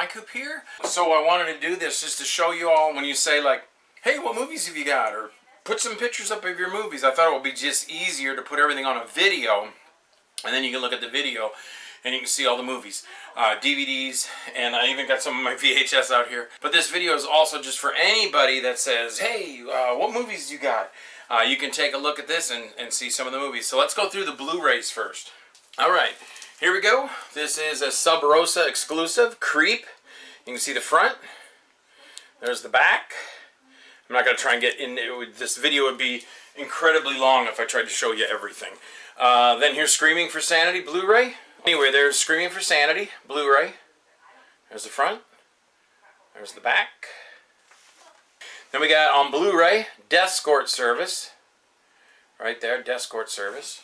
WYNKOOP here. So I wanted to do this just to show you all when you say like, hey, what movies have you got? Or put some pictures up of your movies. I thought it would be just easier to put everything on a video, and then you can look at the video and you can see all the movies, DVDs, and I even got some of my VHS out here. But this video is also just for anybody that says, hey, what movies you got? You can take a look at this and see some of the movies. So let's go through the Blu-rays first. Alright, here we go. This is a Sub Rosa exclusive, Creep. You can see the front. There's the back. I'm not going to try and get in. This video would be incredibly long if I tried to show you everything. Then here's Screaming for Sanity Blu-ray. Anyway, there's Screaming for Sanity Blu-ray. There's the front. There's the back. Then we got on Blu-ray, Death Escort Service. Right there, Death Escort Service.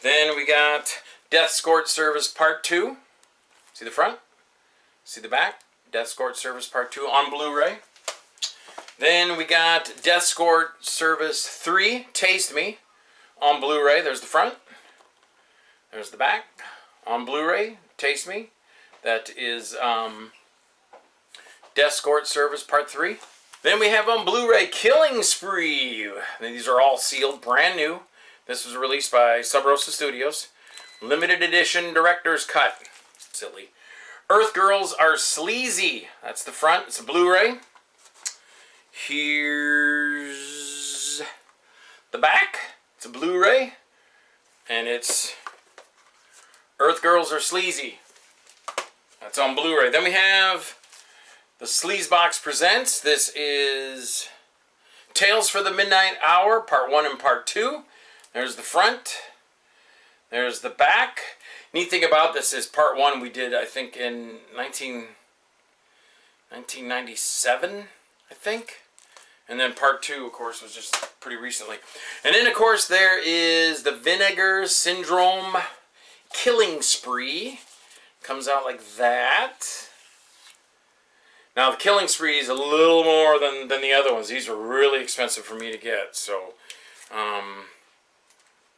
Then we got Death Escort Service Part 2. See the front? See the back? Death Escort Service Part 2 on Blu-ray. Then we got Death Escort Service 3, Taste Me, on Blu-ray. There's the front. There's the back. On Blu-ray, Taste Me. That is Death Escort Service Part 3. Then we have on Blu-ray Killing Spree. These are all sealed, brand new. This was released by Sub Rosa Studios. Limited edition director's cut. Silly. Earth Girls Are Sleazy. That's the front. It's a Blu-ray. Here's the back. It's a Blu-ray. And it's Earth Girls Are Sleazy. That's on Blu-ray. Then we have the Sleazebox Presents. This is Tales for the Midnight Hour, Part 1 and Part 2. There's the front. There's the back. Neat thing about this is Part 1 we did, I think, in 1997, I think. And then Part 2, of course, was just pretty recently. And then, of course, there is the Vinegar Syndrome Killing Spree. Comes out like that. Now, the Killing Spree is a little more than the other ones. These are really expensive for me to get. So,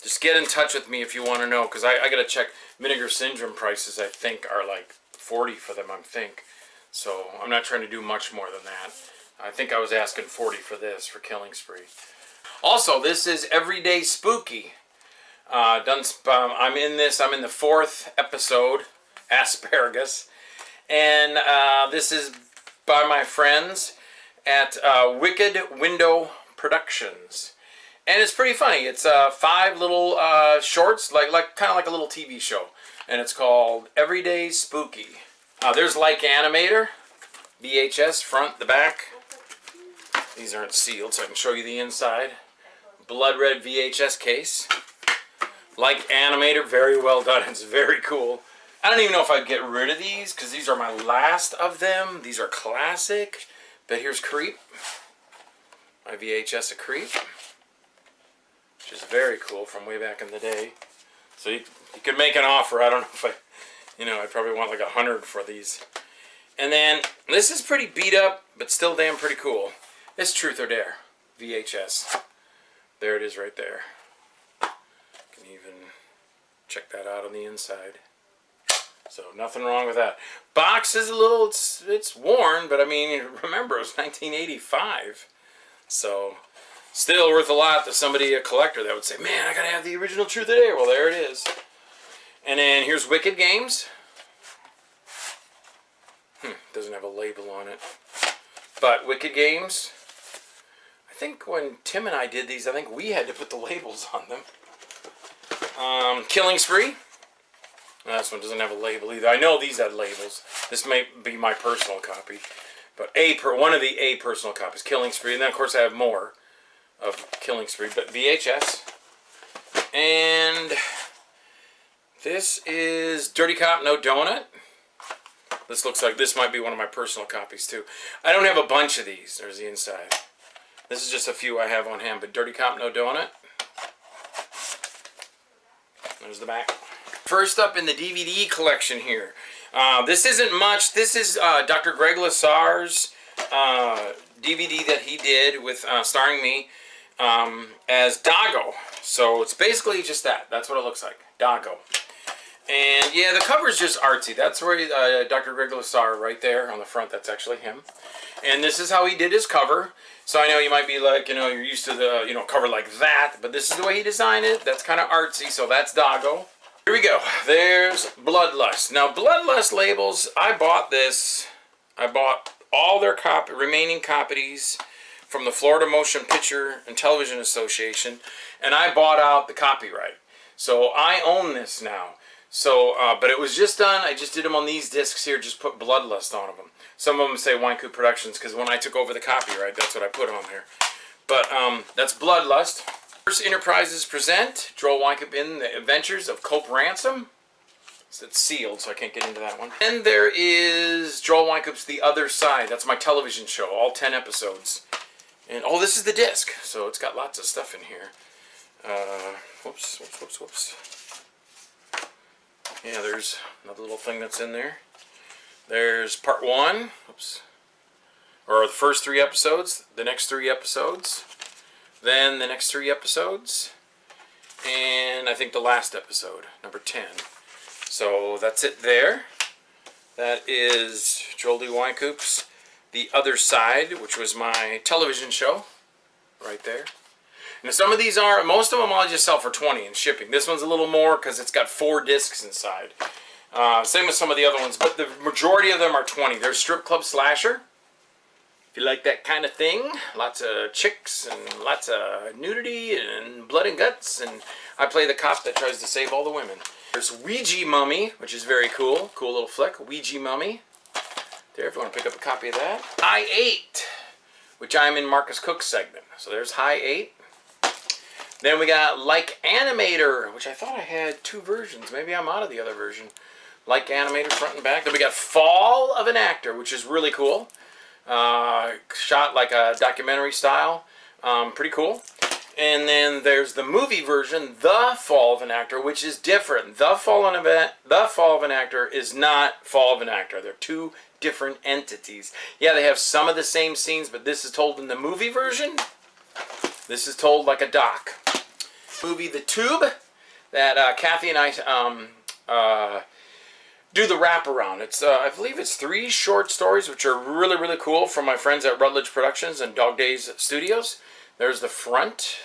just get in touch with me if you want to know. Because I got to check. Vinegar Syndrome prices, I think, are like $40 for them, I think. So, I'm not trying to do much more than that. I think I was asking $40 for this, for Killing Spree. Also, this is Everyday Spooky. I'm in this. I'm in the 4th episode, Asparagus. And this is by my friends at Wicked Window Productions. And it's pretty funny. It's 5 little shorts, kind of like a little TV show. And it's called Everyday Spooky. There's Like Animator, VHS, front, the back. These aren't sealed, so I can show you the inside. Blood red VHS case. Like Animator, very well done. It's very cool. I don't even know if I'd get rid of these, because these are my last of them. These are classic. But here's Creep. My VHS of Creep. Which is very cool from way back in the day. So you could make an offer. I don't know if I'd probably want like 100 for these. And then, this is pretty beat up, but still damn pretty cool. It's Truth or Dare, VHS. There it is right there. You can even check that out on the inside. So nothing wrong with that. Box is a little, it's worn, but I mean, remember it was 1985. So still worth a lot to somebody, a collector, that would say, man, I gotta have the original Truth or Dare. Well, there it is. And then here's Wicked Games. Doesn't have a label on it. But Wicked Games. I think when Tim and I did these, I think we had to put the labels on them. Killing Spree. This one doesn't have a label either. I know these had labels. This may be my personal copy. But one of the personal copies. Killing Spree. And then, of course, I have more of Killing Spree. But VHS. And this is Dirty Cop, No Donut. This looks like this might be one of my personal copies, too. I don't have a bunch of these. There's the inside. This is just a few I have on hand, but Dirty Cop, No Donut. There's the back. First up in the DVD collection here. This isn't much. This is Dr. Greg Lasar's DVD that he did with starring me as Dago. So it's basically just that. That's what it looks like. Dago. And yeah, the cover is just artsy. That's where Dr. Greg Lasar right there on the front. That's actually him. And this is how he did his cover. So I know you might be like, you're used to the, cover like that. But this is the way he designed it. That's kind of artsy. So that's Doggo. Here we go. There's Bloodlust. Now, Bloodlust labels, I bought this. I bought all their remaining copies from the Florida Motion Picture and Television Association. And I bought out the copyright. So I own this now. So, but it was just done. I just did them on these discs here. Just put Bloodlust on them. Some of them say WYNKOOP Productions because when I took over the copyright, that's what I put on there. But that's Bloodlust. First Enterprises present Joel WYNKOOP in the Adventures of Cope Ransom. It's sealed, so I can't get into that one. And there is Joel WYNKOOP's The Other Side. That's my television show, all 10 episodes. And oh, this is the disc, so it's got lots of stuff in here. Whoops. Yeah, there's another little thing that's in there. There's part 1, or the first 3 episodes, the next 3 episodes, then the next 3 episodes, and I think the last episode, number 10. So that's it there. That is Joel D. WYNKOOP's The Other Side, which was my television show, right there. Now some of these are, most of them I'll just sell for $20 in shipping. This one's a little more because it's got 4 discs inside. Same with some of the other ones, but the majority of them are $20. There's Strip Club Slasher. If you like that kind of thing, lots of chicks and lots of nudity and blood and guts, and I play the cop that tries to save all the women. There's Ouija Mummy, which is very cool. Cool little flick. Ouija Mummy. There, if you want to pick up a copy of that. High 8, which I'm in Marcus Cook's segment. So there's High 8. Then we got Like Animator, which I thought I had 2 versions. Maybe I'm out of the other version. Like Animator front and back. Then we got Fall of an Actor, which is really cool. Shot like a documentary style. Pretty cool. And then there's the movie version, The Fall of an Actor, which is different. The Fall of an Actor is not Fall of an Actor. They're 2 different entities. Yeah, they have some of the same scenes, but this is told in the movie version. This is told like a doc. Movie The Tube that Kathy and I do the wraparound. It's I believe it's 3 short stories which are really, really cool from my friends at Rutledge Productions and Dog Days Studios. There's the front.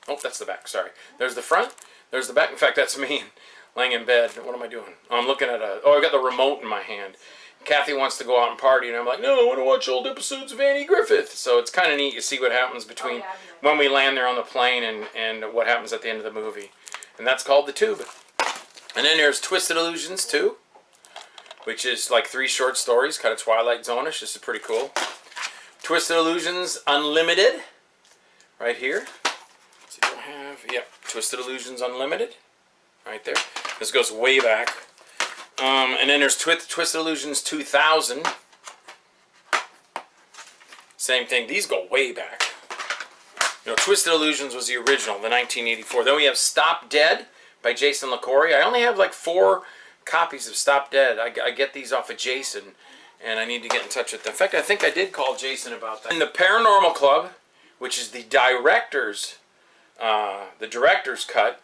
Oh, that's the back. Sorry. There's the front. There's the back. In fact, that's me laying in bed. What am I doing? I'm looking at I got the remote in my hand. Kathy wants to go out and party, and I'm like, no, I want to watch old episodes of Annie Griffith. So it's kind of neat to see what happens between when we land there on the plane and what happens at the end of the movie. And that's called The Tube. And then there's Twisted Illusions 2, which is like 3 short stories, kind of Twilight Zone-ish. This is pretty cool. Twisted Illusions Unlimited, right here. So you have, yep, Twisted Illusions Unlimited, right there. This goes way back. And then there's Twisted Illusions 2000. Same thing. These go way back. Twisted Illusions was the original, the 1984. Then we have Stop Dead by Jason LaCorey. I only have like 4 copies of Stop Dead. I get these off of Jason, and I need to get in touch with them. In fact, I think I did call Jason about that. In the Paranormal Club, which is the director's cut,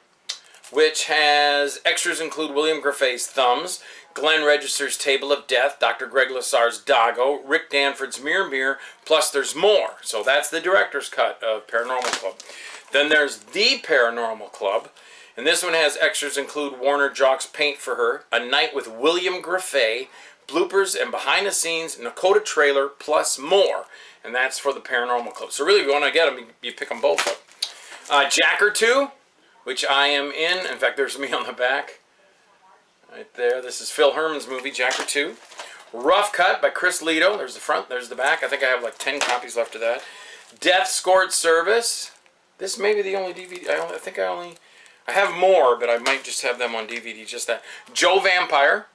which has extras include William Graffe's Thumbs, Glenn Register's Table of Death, Dr. Greg Lasar's Doggo, Rick Danford's Mirror, plus there's more. So that's the director's cut of Paranormal Club. Then there's The Paranormal Club, and this one has extras include Warner Jock's Paint for Her, A Night with William Graffe, bloopers and behind the scenes, Nakota trailer, plus more. And that's for the Paranormal Club. So really, if you want to get them, you pick them both up. Jacker 2, which I am in. In fact, there's me on the back. Right there. This is Phil Herman's movie, Jacker 2. Rough Cut by Chris Lito. There's the front, there's the back. I think I have like 10 copies left of that. Death Escort Service. This may be the only DVD. I have more, but I might just have them on DVD, just that. Joe Vampire.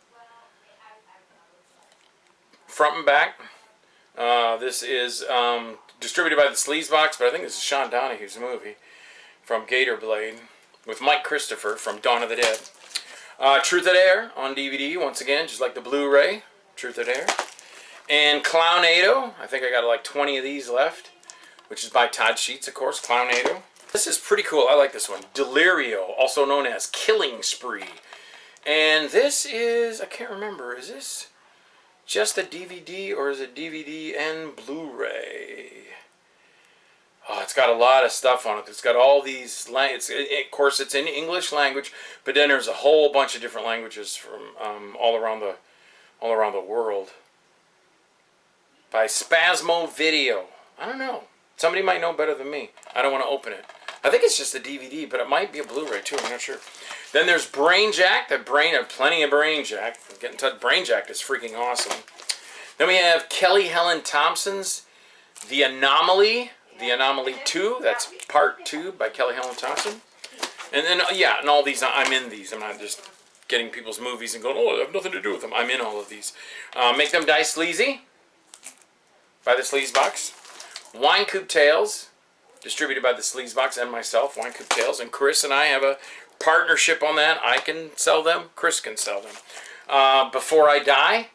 Front and back. This is distributed by the Sleazebox, but I think this is Sean Donahue's movie from Gator Blade with Mike Christopher from Dawn of the Dead. Truth or Dare on DVD, once again, just like the Blu-ray. Truth or Dare. And Clownado. I think I got like 20 of these left, which is by Todd Sheets, of course. Clownado. This is pretty cool. I like this one. Delirio, also known as Killing Spree. And this is, I can't remember, is this just a DVD or is it DVD and Blu-ray? Oh, it's got a lot of stuff on it. It's got all these, of course it's in English language, but then there's a whole bunch of different languages from all around the world. By Spasmo Video. I don't know. Somebody might know better than me. I don't want to open it. I think it's just a DVD, but it might be a Blu-ray too. I'm not sure. Then there's Brainjack. Plenty of Brainjack. Get in touch. Brainjack is freaking awesome. Then we have Kelly Helen Thompson's The Anomaly. The Anomaly 2. That's part 2 by Kelly Helen Thompson. And then, yeah, and all these, I'm in these. I'm not just getting people's movies and going, oh, I have nothing to do with them. I'm in all of these. Make Them Die Sleazy by the Sleazebox. WYNKOOP Tales, distributed by the Sleazebox and myself, WYNKOOP Tales. And Chris and I have a partnership on that. I can sell them. Chris can sell them. Before I Die.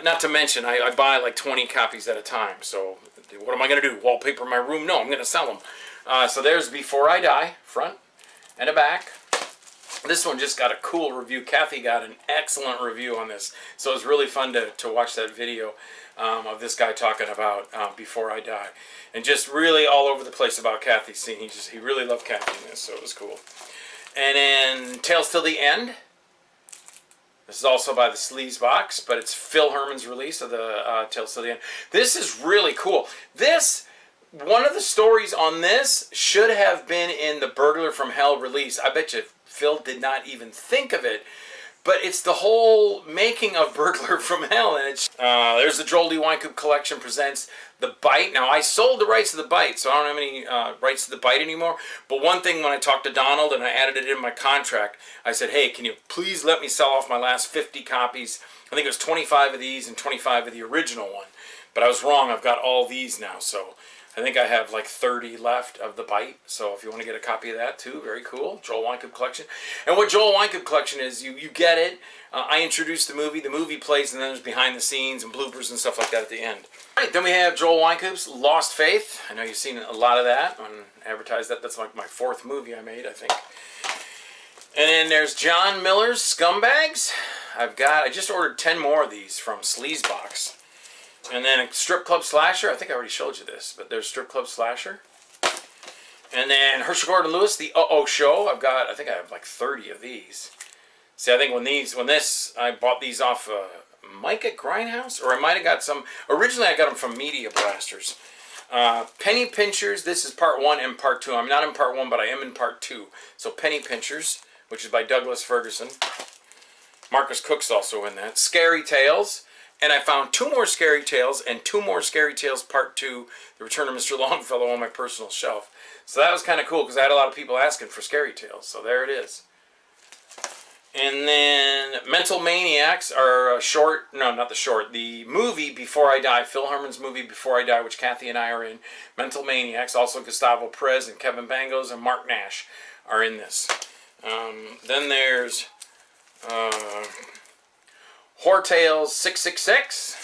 Not to mention, I buy like 20 copies at a time. So what am I going to do? Wallpaper my room? No, I'm going to sell them. So there's Before I Die, front and a back. This one just got a cool review. Kathy got an excellent review on this. So it was really fun to watch that video of this guy talking about Before I Die. And just really all over the place about Kathy's scene. He really loved Kathy in this, so it was cool. And then Tales Till the End. This is also by the Sleazebox, but it's Phil Herman's release of the Tales Till the End. This is really cool. One of the stories on this should have been in the Burglar from Hell release. I bet you Phil did not even think of it. But it's the whole making of Burglar from Hell. And it's there's the Joel D. WYNKOOP Collection presents The Bite. Now, I sold the rights to The Bite, so I don't have any rights to The Bite anymore. But one thing, when I talked to Donald and I added it in my contract, I said, hey, can you please let me sell off my last 50 copies? I think it was 25 of these and 25 of the original one. But I was wrong. I've got all these now, so I think I have like 30 left of The Bite. So if you want to get a copy of that too, very cool. Joel WYNKOOP Collection. And what Joel WYNKOOP Collection is, you get it. I introduce the movie plays, and then there's behind the scenes and bloopers and stuff like that at the end. All right, then we have Joel WYNKOOP's Lost Faith. I know you've seen a lot of that on advertised. That's like my 4th movie I made, I think. And then there's John Miller's Scumbags. I just ordered 10 more of these from Sleazebox. And then a Strip Club Slasher. I think I already showed you this, but there's Strip Club Slasher. And then Herschel Gordon Lewis, The Uh-Oh Show. I think I have like 30 of these. See, I think I bought these off Mike at Grindhouse, or I might have got some. Originally, I got them from Media Blasters. Penny Pinchers. This is part 1 and part 2. I'm not in part 1, but I am in part 2. So Penny Pinchers, which is by Douglas Ferguson. Marcus Cook's also in that. Scary Tales. And I found 2 more Scary Tales and 2 more Scary Tales Part 2, The Return of Mr. Longfellow, on my personal shelf. So that was kind of cool because I had a lot of people asking for Scary Tales. So there it is. And then Mental Maniacs are the movie Before I Die, Phil Herman's movie Before I Die, which Kathy and I are in. Mental Maniacs, also Gustavo Perez and Kevin Bangos and Mark Nash are in this. Then there's Horror Tales 666.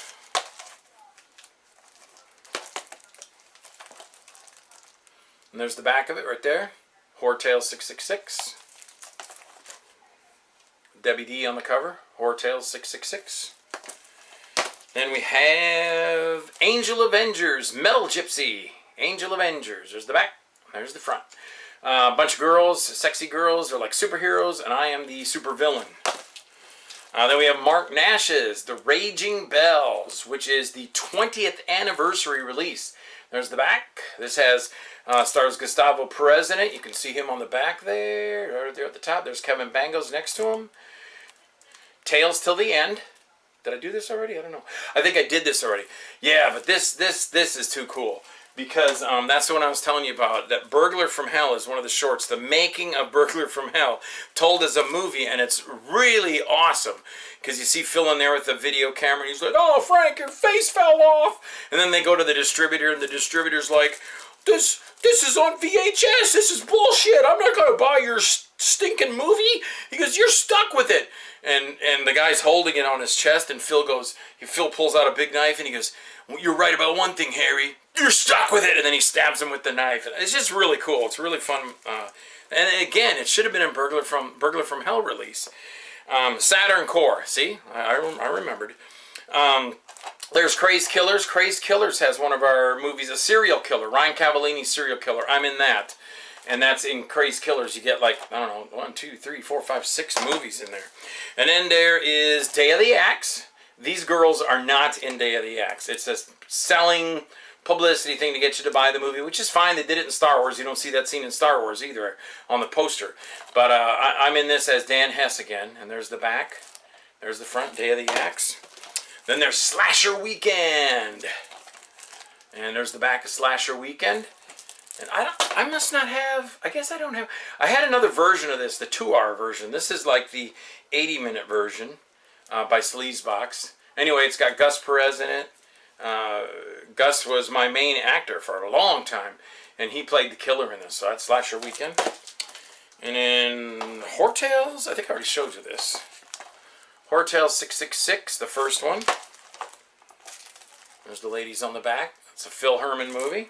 And there's the back of it right there. Horror Tales 666. Debbie D on the cover. Horror Tales 666. Then we have Angel Avengers, Metal Gypsy. Angel Avengers. There's the back. There's the front. A bunch of girls, sexy girls. They're like superheroes, and I am the supervillain. Then we have Mark Nash's The Raging Bells, which is the 20th anniversary release. There's the back. This has stars Gustavo Perez in it. You can see him on the back there. Right there at the top. There's Kevin Bangos next to him. Tales Till the End. Did I do this already? I don't know. I think I did this already. Yeah, but this is too cool. Because that's the one I was telling you about. That Burglar from Hell is one of the shorts. The making of Burglar from Hell, told as a movie, and it's really awesome. Because you see Phil in there with the video camera, and he's like, "Oh, Frank, your face fell off." And then they go to the distributor, and the distributor's like, "This is on VHS. This is bullshit. I'm not going to buy your stinking movie." He goes, "You're stuck with it." And the guy's holding it on his chest, and Phil pulls out a big knife, and he goes, "You're right about one thing, Harry. You're stuck with it." And then he stabs him with the knife. It's just really cool. It's really fun. And again, it should have been in Burglar from Hell release. Saturn Core. See, I remembered. There's Crazed Killers. Crazed Killers has one of our movies, a serial killer, Ryan Cavallini's serial killer. I'm in that. And that's in Crazed Killers. You get like, I don't know, 1, 2, 3, 4, 5, 6 movies in there. And then there is Day of the Axe. These girls are not in Day of the Axe. It's a selling publicity thing to get you to buy the movie, which is fine. They did it in Star Wars. You don't see that scene in Star Wars either on the poster. But I'm in this as Dan Hess again. And there's the back. There's the front, Day of the Axe. Then there's Slasher Weekend. And there's the back of Slasher Weekend. And I must not have, I guess I don't have, I had another version of this, the 2-hour version. This is like the 80-minute version by Sleazebox. Anyway, it's got Gus Perez in it. Gus was my main actor for a long time, and he played the killer in this, so that's Slasher Weekend. And then Hortales, I think I already showed you this. Hortales 666, the first one. There's the ladies on the back. It's a Phil Herman movie.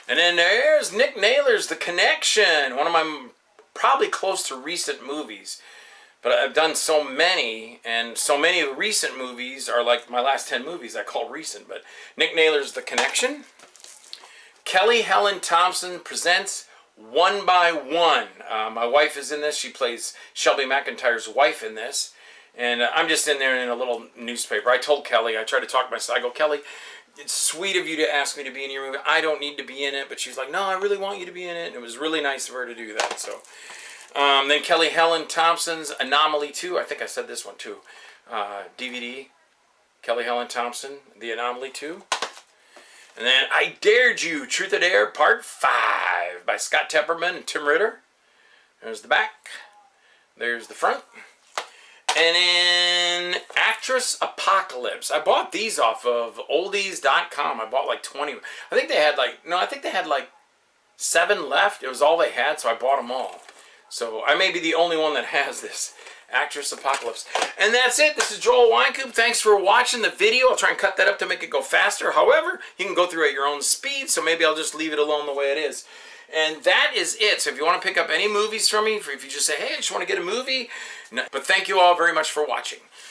And then there's Nick Naylor's The Connection, one of my probably close to recent movies. But I've done so many, and so many of the recent movies are like my last 10 movies I call recent. But Nick Naylor's The Connection. Kelly Helen Thompson presents One by One. My wife is in this. She plays Shelby McIntyre's wife in this. And I'm just in there in a little newspaper. I told Kelly, I tried to talk myself. I go, Kelly, it's sweet of you to ask me to be in your movie. I don't need to be in it. But she's like, no, I really want you to be in it. And it was really nice of her to do that. So then Kelly Helen Thompson's Anomaly 2. I think I said this one too. DVD. Kelly Helen Thompson, The Anomaly 2. And then I Dared You, Truth or Dare, Part 5 by Scott Tepperman and Tim Ritter. There's the back. There's the front. And then Actress Apocalypse. I bought these off of oldies.com. I bought like 20. I think they had like 7 left. It was all they had, so I bought them all. So I may be the only one that has this. Actress Apocalypse. And that's it. This is Joel WYNKOOP. Thanks for watching the video. I'll try and cut that up to make it go faster. However, you can go through at your own speed, so maybe I'll just leave it alone the way it is. And that is it. So if you want to pick up any movies from me, if you just say, hey, I just want to get a movie. No, but thank you all very much for watching.